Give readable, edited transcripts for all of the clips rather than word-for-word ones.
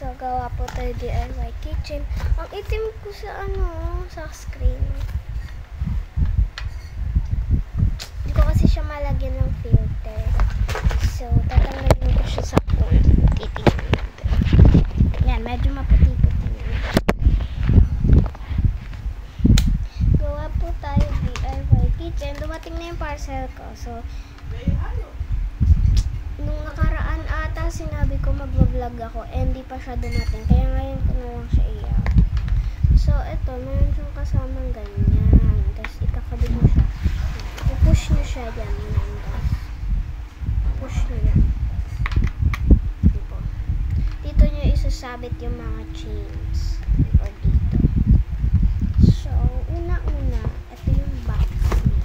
So, gawa po tayo DIY kitchen. Ang itim ko sa sa screen. Hindi ko kasi siya malagyan ng filter. So, tatanggalin ko siya sa phone. Titingnan natin. Yan, medyo maputi-puti na. Gawa po tayo DIY kitchen. Dumating na yung parcel ko. So, nung nakaraan ata sinabi ko mag-vlog ako, hindi pa siya dumating. Kaya ngayon ko na lang siya i-up. So, ito, meron siyang kasamang ganyan. Tapos, ikakabit mo siya. I-push nyo siya dyan. Tapos, push nyo yan. Dito nyo isasabit yung mga chains. Or dito. So, una-una, ito yung box niya.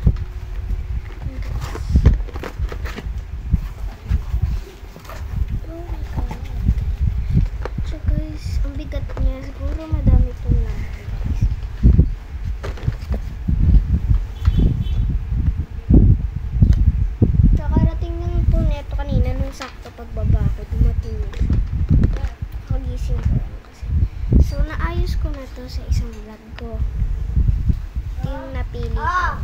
Ang bigat niya. Siguro madami itong lahat. Kakarating ng po neto kanina nung sakto pagbaba ko. Dumating na siya. Kagising ko lang kasi. So, naayos ko na to sa isang vlog ko. Ito yung napili ko.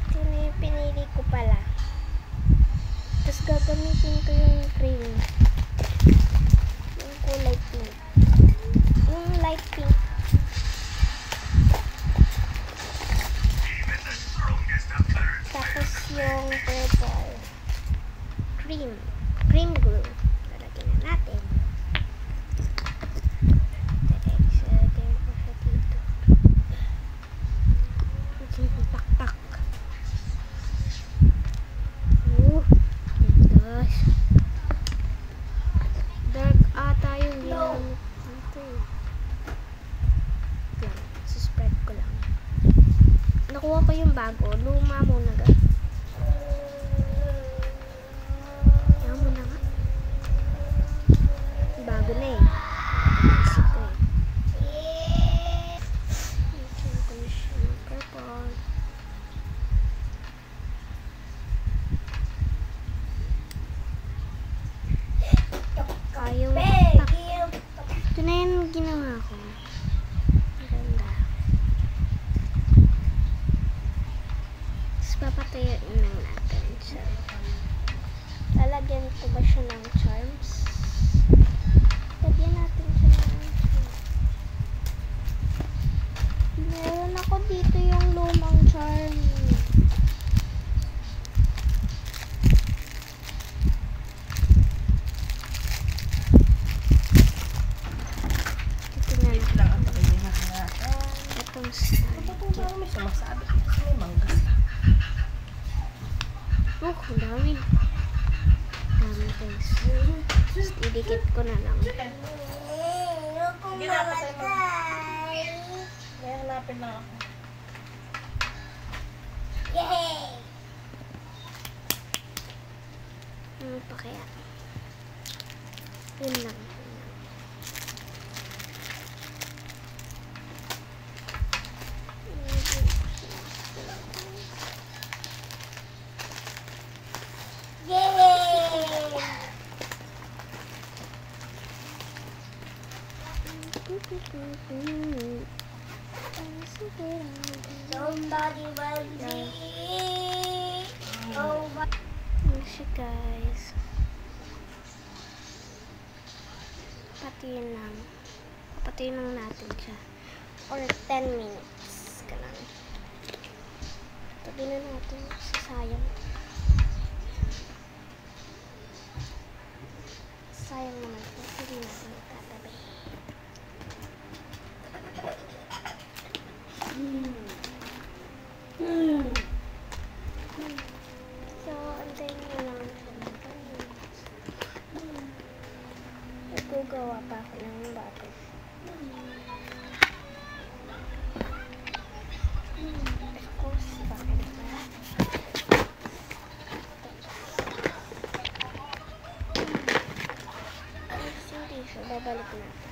Ito na yung pinili ko pala. Tapos gagamitin ko yung cream. Yung kulay pink. Yung light pink. Tapos yung purple. Cream glue. Lalagyan na natin. Lagyan ko siya dito. Pakpak. Gosh. Dark ata yung ginamit dito. Yan. Spread ko lang. Nakuha ko yung bago. Luma muna ga. Yan muna nga. Bago na eh. Isip ko eh. Lagyan ko na siya ng purple. Ayaw taktak. Ito na yung ginawa ko. Ganda. Tapos papatayin lang natin siya. Lalagyan ko ba siya ng charms? Lagyan natin siya ng charms. Meron ako dito yung lumang charm. Sumasabi ko kasi may manggas ka. Ang dami. Dami guys. Idikit ko na lang. Ginapa sa'yo mo. May hanapin lang ako. Yay! Ano pa kaya? Yun lang. Somebody will be over. Siya guys. Patiin lang. Papatiin lang natin siya. Or 10 minutes. Ganun. Tabi na natin. Sayang. Sayang naman ito. Hindi natin itatabi. So, antayin nyo lang siya. Nagagawa pa ako ng bago. Ako, bakit ba? Hindi siya. Babalik natin.